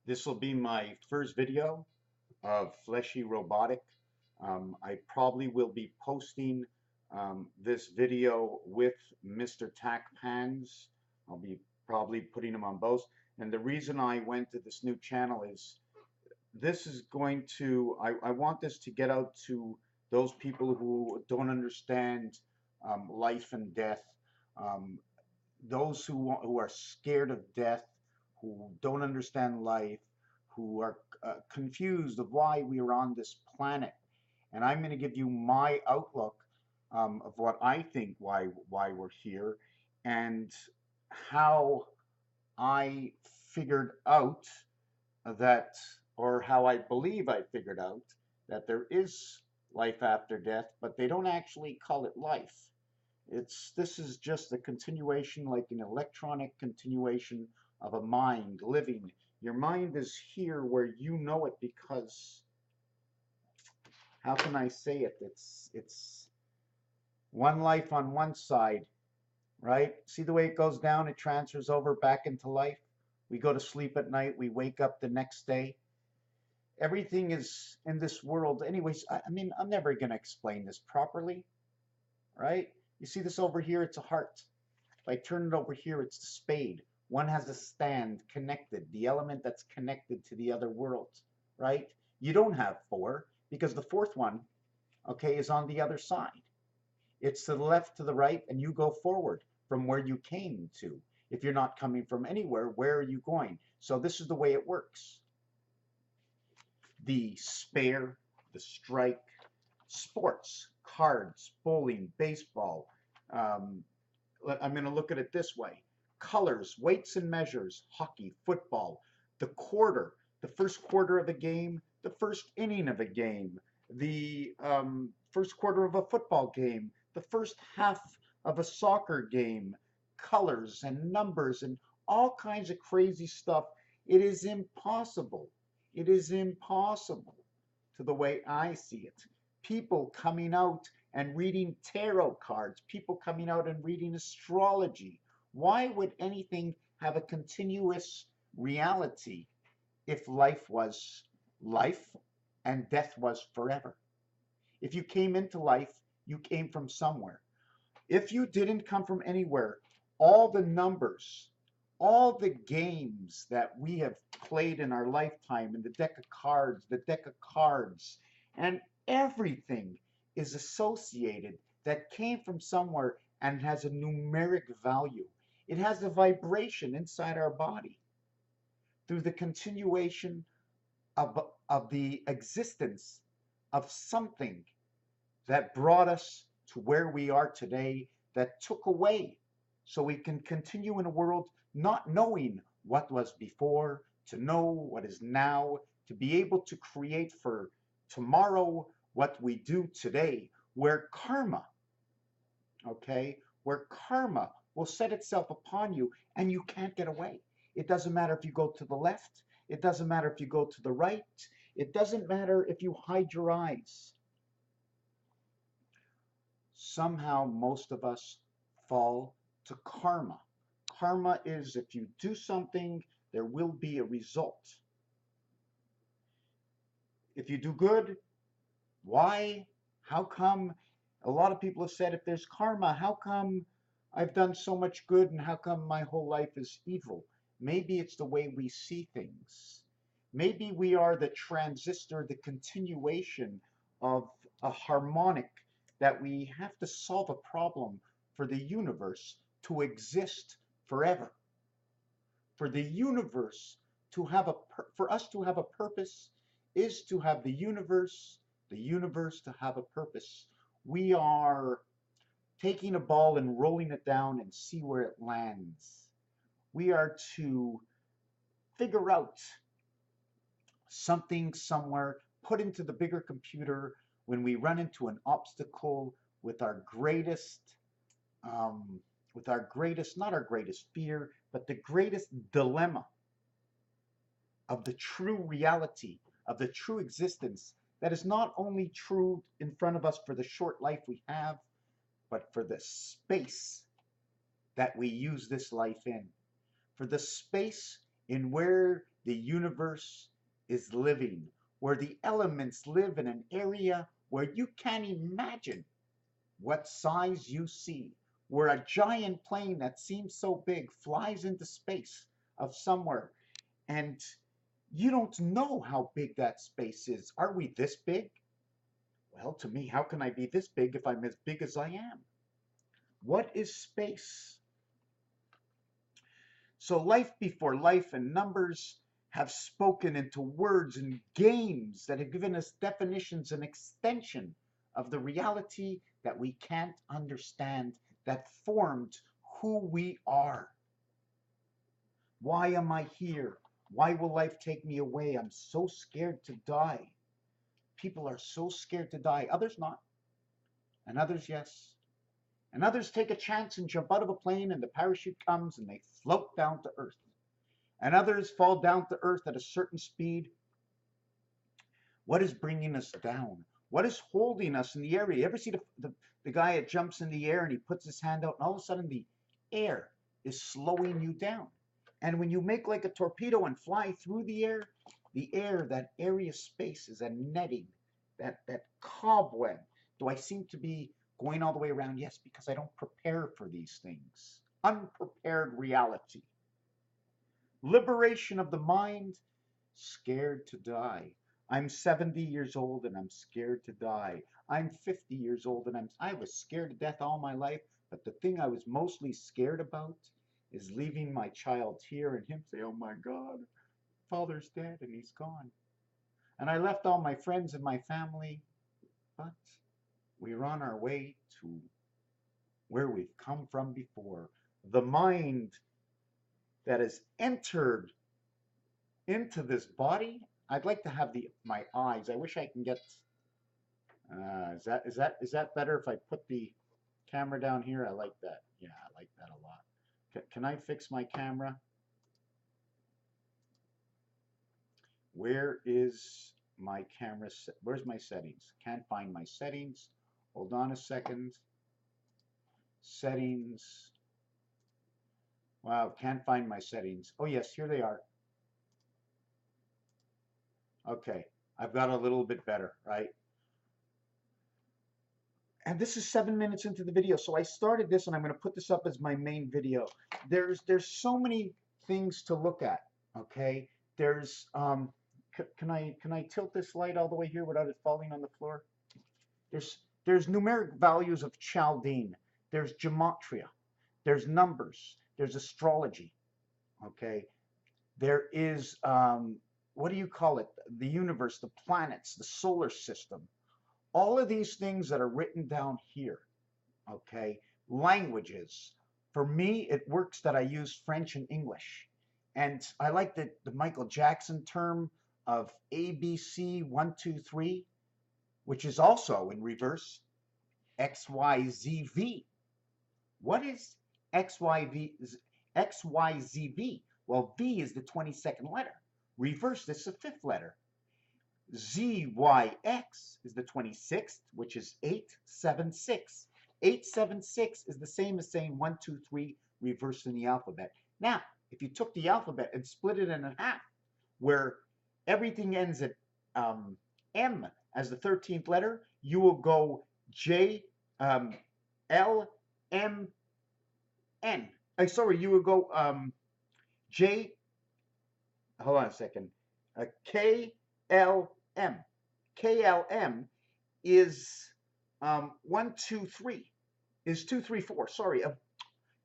This will be my first video of Fleshy Robotic. I probably will be posting this video with Mr. Tack Pans. I'll be probably putting them on both. And the reason I went to this new channel is this is going to, I want this to get out to those people who don't understand life and death, um, those who are scared of death, who don't understand life, who are confused of why we are on this planet. And I'm going to give you my outlook of what I think why we're here, and how I figured out that, or how I believe I figured out that there is life after death, but they don't actually call it life. This is just a continuation, like an electronic continuation of a mind living. Your mind is here where you know it because, how can I say it? It's one life on one side, right? See the way it goes down, it transfers over back into life. We go to sleep at night, we wake up the next day. Everything is in this world. Anyways, I mean, I'm never going to explain this properly, right? You see this over here, it's a heart. If I turn it over here, it's the spade. One has a stand connected, the element that's connected to the other world, right? You don't have four because the fourth one, okay, is on the other side. It's to the left, to the right, and you go forward from where you came to. If you're not coming from anywhere, where are you going? So this is the way it works. The spare, the strike, sports, cards, bowling, baseball. Um, I'm going to look at it this way: colors, weights and measures, hockey, football, the quarter, the first quarter of a game, the first inning of a game, the first quarter of a football game, the first half of a soccer game, colors and numbers and all kinds of crazy stuff. It is impossible. It is impossible to the way I see it. People coming out and reading tarot cards, people coming out and reading astrology. Why would anything have a continuous reality if life was life and death was forever? If you came into life, you came from somewhere. If you didn't come from anywhere, all the numbers, all the games that we have played in our lifetime, and the deck of cards, and everything is associated that came from somewhere and has a numeric value. It has a vibration inside our body through the continuation of the existence of something that brought us to where we are today, that took away so we can continue in a world not knowing what was before, to know what is now, to be able to create for tomorrow what we do today, where karma, okay, where karma will set itself upon you and you can't get away. It doesn't matter if you go to the left, it doesn't matter if you go to the right, it doesn't matter if you hide your eyes. Somehow most of us fall to karma. Karma is, if you do something, there will be a result. If you do good, why? How come? A lot of people have said, if there's karma, how come I've done so much good and how come my whole life is evil? Maybe it's the way we see things. Maybe we are the transistor, the continuation of a harmonic, that we have to solve a problem for the universe to exist forever. For the universe to have for us to have a purpose is to have the universe to have a purpose. We are taking a ball and rolling it down and see where it lands. We are to figure out something somewhere, put into the bigger computer when we run into an obstacle with our um, not our greatest fear, but the greatest dilemma of the true reality, of the true existence that is not only true in front of us for the short life we have, but for the space that we use this life in, for the space in where The universe is living, where the elements live in an area where you can't imagine what size you see, where a giant plane that seems so big flies into space of somewhere, and you don't know how big that space is. Are we this big? Well, to me, how can I be this big if I'm as big as I am? What is space? So life before life and numbers have spoken into words and games that have given us definitions and extension of the reality that we can't understand, that formed who we are. Why am I here? Why will life take me away? I'm so scared to die. People are so scared to die. Others not. And others, yes. And others take a chance and jump out of a plane and the parachute comes and they float down to earth. And others fall down to earth at a certain speed. What is bringing us down? What is holding us in the air? You ever see the guy that jumps in the air and he puts his hand out and all of a sudden the air is slowing you down. And when you make like a torpedo and fly through the air, that area space is a netting, that cobweb. Do I seem to be going all the way around? Yes, because I don't prepare for these things. Unprepared reality. Liberation of the mind, scared to die. I'm 70 years old and I'm scared to die. I'm 50 years old and I was scared to death all my life, but the thing I was mostly scared about is leaving my child here and him say, oh my God, father's dead and he's gone. And I left all my friends and my family, but we're on our way to where we've come from before. The mind that has entered into this body. I'd like to have my eyes. I wish I can get. Is that better if I put the camera down here? I like that. Yeah, I like that a lot. Can I fix my camera? Where is my camera? Where's my settings? Can't find my settings. Hold on a second. Settings. Wow, can't find my settings. Oh yes, here they are. Okay, I've got a little bit better, right? And this is 7 minutes into the video, so I started this and I'm going to put this up as my main video. There's so many things to look at, okay? There's can I tilt this light all the way here without it falling on the floor? There's numeric values of Chaldean. There's gematria. There's numbers. There's astrology, okay? There is what do you call it? The universe, the planets, the solar system. All of these things that are written down here, okay? Languages. For me, it works that I use French and English. And I like the Michael Jackson term of ABC 1, 2, 3, which is also in reverse XYZV. What is XYZV? Well, V is the 22nd letter. Reverse this is the 5th letter. ZYX is the 26th, which is 876. 876 is the same as saying 1, 2, 3, reversing the alphabet. Now, if you took the alphabet and split it in half, where everything ends at M as the 13th letter, you will go J, L, M, N. You will go J, hold on a second, K, L, M. KLM is 1, 2, 3. Is 2, 3, 4. Sorry,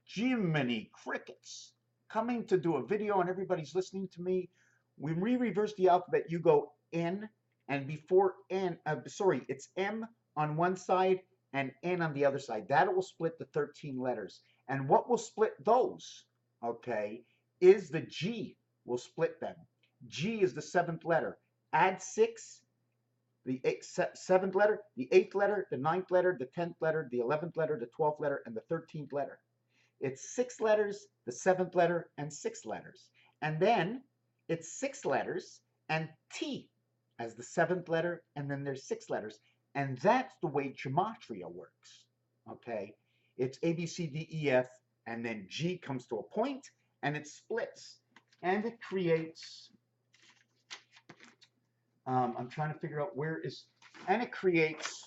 Jiminy Crickets. Coming to do a video and everybody's listening to me. When we reverse the alphabet, you go N, and before N, it's M on one side and N on the other side. That will split the 13 letters. And what will split those, okay, is the G will split them. G is the 7th letter. Add 6, the 7th letter, the 8th letter, the 9th letter, the 10th letter, the 11th letter, the 12th letter, and the 13th letter. It's 6 letters, the 7th letter, and 6 letters. And then it's 6 letters and T as the 7th letter, and then there's 6 letters. And that's the way gematria works, okay? It's A, B, C, D, E, F, and then G comes to a point, and it splits. And it creates I'm trying to figure out where is, and it creates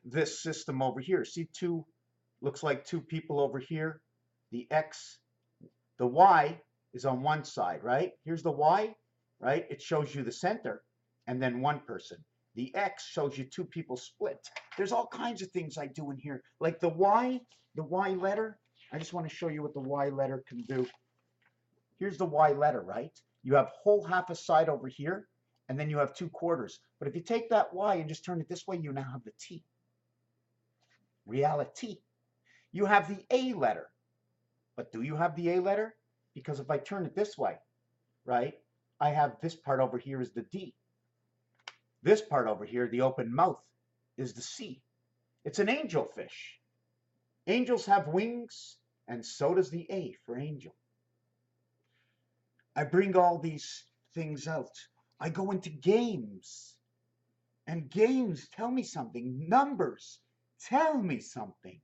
this system over here. See two, looks like two people over here. The X, the Y is on one side, right? Here's the Y, right? It shows you the center and then one person. The X shows you two people split. There's all kinds of things I do in here. Like the Y letter. I just want to show you what the Y letter can do. Here's the Y letter, right? You have whole half a side over here, and then you have 2/4. But if you take that Y and just turn it this way, you now have the T. Reality. You have the A letter. But do you have the A letter? Because if I turn it this way, right, I have this part over here is the D. This part over here, the open mouth, is the C. It's an angelfish. Angels have wings, and so does the A for angel. I bring all these things out. I go into games, and games tell me something. Numbers tell me something.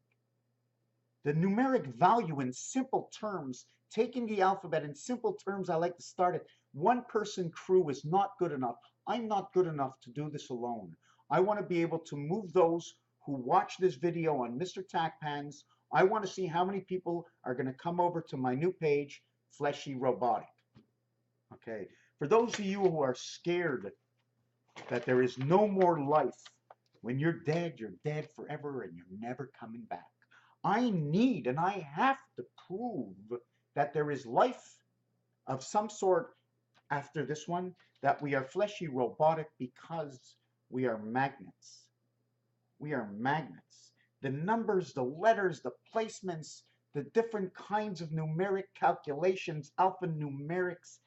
The numeric value in simple terms, taking the alphabet in simple terms, I like to start it. One person crew is not good enough. I'm not good enough to do this alone. I want to be able to move those who watch this video on Mr. Tackpans. I want to see how many people are going to come over to my new page, Fleshy Robotic. Okay, for those of you who are scared that there is no more life, when you're dead forever and you're never coming back. I need and I have to prove that there is life of some sort after this one, that we are fleshy robotic because we are magnets. We are magnets. The numbers, the letters, the placements, the different kinds of numeric calculations, alphanumerics,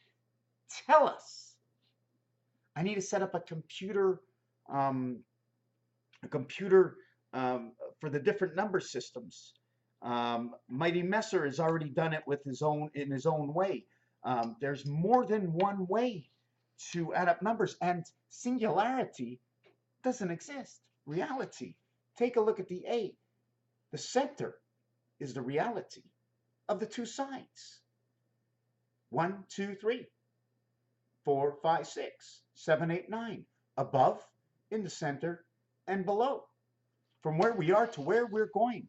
tell us. I need to set up a computer for the different number systems. Mighty Messer has already done it with his own way. There's more than one way to add up numbers, and singularity doesn't exist. Reality. Take a look at the A. The center is the reality of the two sides. 1, 2, 3, 4, 5, 6, 7, 8, 9. Above, in the center, and below. From where we are to where we're going.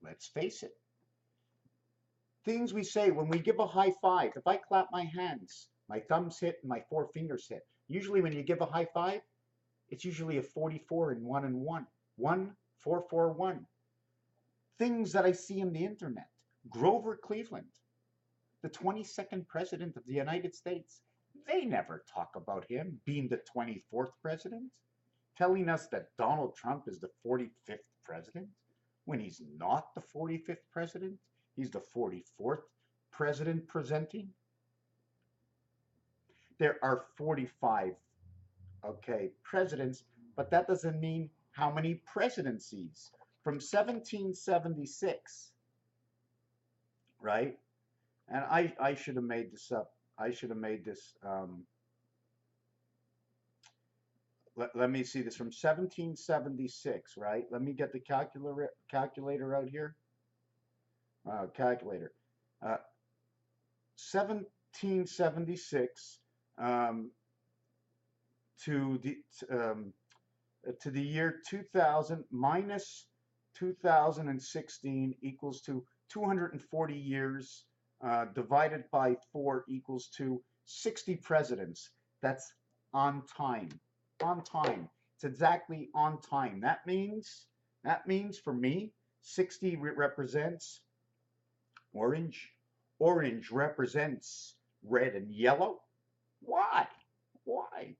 Let's face it. Things we say when we give a high five. If I clap my hands, my thumbs hit and my 4 fingers hit. Usually when you give a high five, it's usually a 44 and 1 and 1. 1, 4, 4, 1. Things that I see on the internet. Grover Cleveland, the 22nd president of the United States. They never talk about him being the 24th president, telling us that Donald Trump is the 45th president when he's not the 45th president. He's the 44th president presenting. There are 45, presidents, but that doesn't mean how many presidencies. From 1776, right? And I should have made this up. I should have made this. Let me see this from 1776, right? Let me get the calculator out here. Calculator. 1776 to the year 2000 minus 2016 equals to 240 years. Divided by 4 equals to 60 presidents. That's on time. On time. It's exactly on time. That means for me, 60 represents orange. Orange represents red and yellow. Why? Why?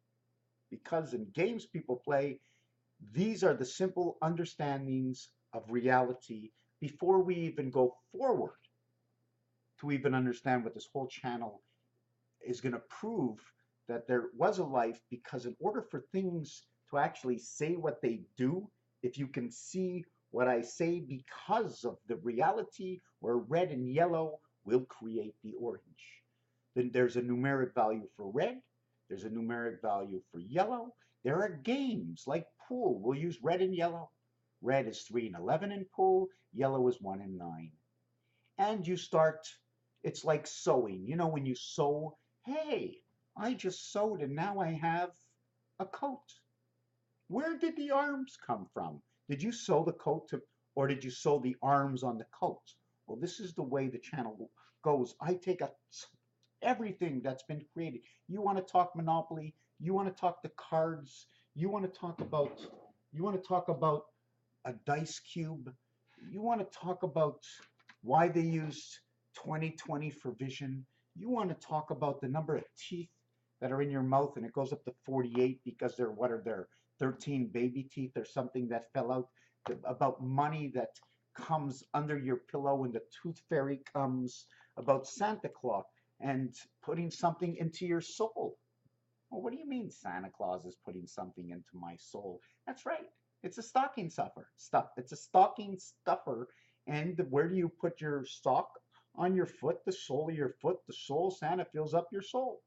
Because in games people play, these are the simple understandings of reality before we even go forward to even understand what this whole channel is going to prove, that there was a life. Because in order for things to actually say what they do, if you can see what I say, because of the reality where red and yellow will create the orange. Then there's a numeric value for red, there's a numeric value for yellow. There are games like pool. We'll use red and yellow. Red is 3 and 11 in pool, yellow is 1 and 9. And you start It's like sewing. You know, when you sew, hey, I just sewed and now I have a coat. Where did the arms come from? Did you sew the coat to, or did you sew the arms on the coat? Well, this is the way the channel goes. I take everything that's been created. You want to talk Monopoly? You want to talk the cards? You want to talk about a dice cube? You want to talk about why they used 20/20 for vision? You want to talk about the number of teeth that are in your mouth and it goes up to 48 because they're, what are there, 13 baby teeth or something that fell out? About money that comes under your pillow when the tooth fairy comes? About Santa Claus and putting something into your soul? Well, what do you mean Santa Claus is putting something into my soul? That's right. It's a stocking stuffer. It's a stocking stuffer. And where do you put your sock? On your foot, the sole of your foot, the soul. Santa fills up your soul.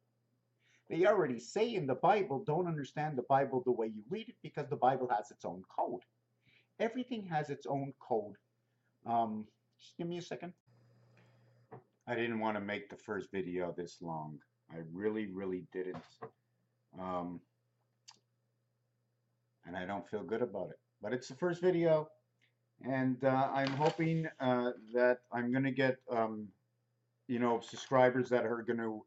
They already say in the Bible, don't understand the Bible the way you read it because the Bible has its own code. Everything has its own code. Just give me a second. I didn't want to make the first video this long. I really, really didn't. Um, and I don't feel good about it. But it's the first video, and I'm hoping that I'm going to get, you know, subscribers that are going to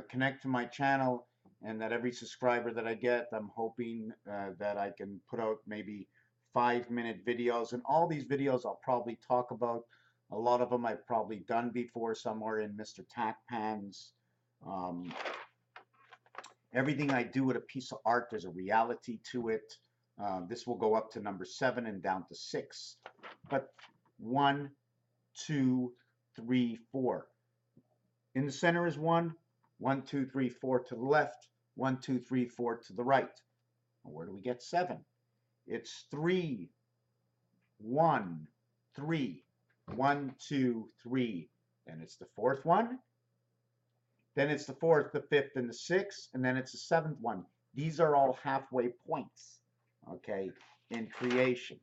connect to my channel, and that every subscriber that I get, I'm hoping that I can put out maybe 5-minute videos. And all these videos I'll probably talk about. A lot of them I've probably done before somewhere in Mr. Tackpan's. Everything I do with a piece of art, there's a reality to it. This will go up to number 7 and down to 6. But 1, 2, 3, 4. In the center is 1, 1, 2, 3, 4 to the left, 1, 2, 3, 4 to the right. Well, where do we get 7? It's 3, 1, 3, 1, 2, 3. Then it's the 4th one. Then it's the 4th, the 5th, and the 6th, and then it's the 7th one. These are all halfway points, okay, in creation.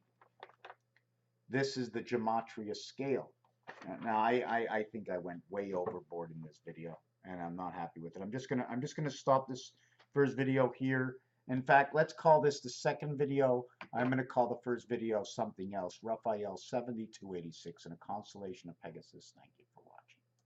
This is the gematria scale. Now, I think I went way overboard in this video, and I'm not happy with it. I'm just gonna stop this first video here. In fact, let's call this the second video. I'm gonna call the first video something else. Raphael 7286 and a constellation of Pegasus. Thank you.